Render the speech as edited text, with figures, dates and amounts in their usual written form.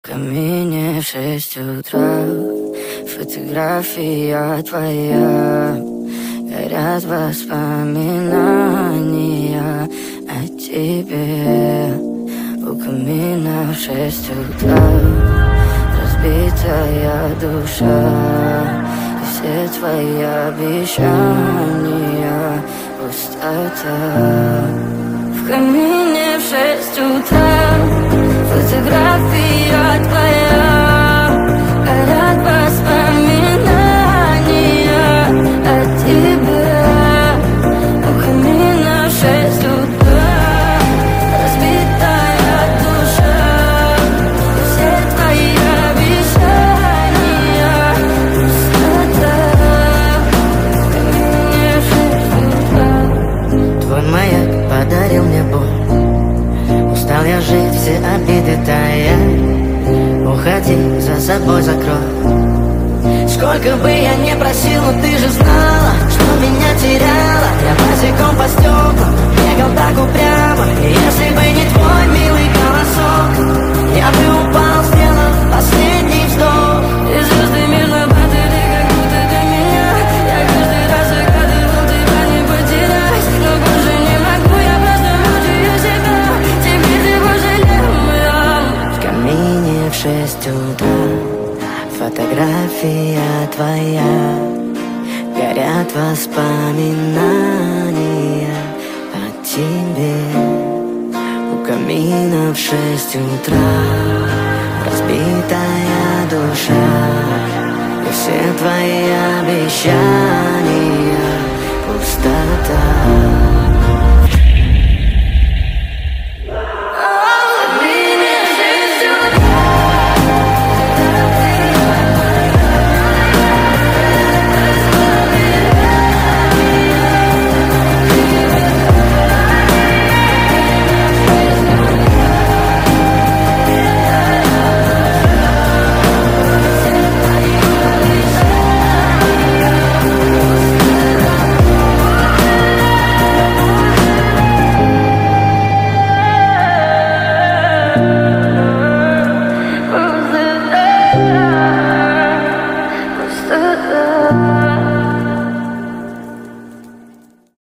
Камине в 6 утра, фотография твоя, горят воспоминания о тебе. У камина в 6 утра разбитая душа, и все твои обещания пустота. В камине в 6 утра фотография твоя, горят воспоминания о тебе. У камина в 6 утра разбитая душа, и все твои обещания пустота. В камине в 6 утра. Твой маяк подарил мне боль. Устал я жить, все обиды тая. Уходи, за собой закрой. Сколько бы я не просил, но ты же знала, что меня теряла. Я босиком по стеклам бегал так упрямо, и если бы не твой милый голосок, я бы упал, сделав последний вздох. И звезды между падали, как будто для меня. Я каждый раз загадывал тебя не потерять, но больше не могу, я просто мучаю себя. Теперь ты пожалел меня. В камине в 6 утра фотография твоя, горят воспоминания о тебе. У камина в 6 утра разбитая душа, и все твои обещания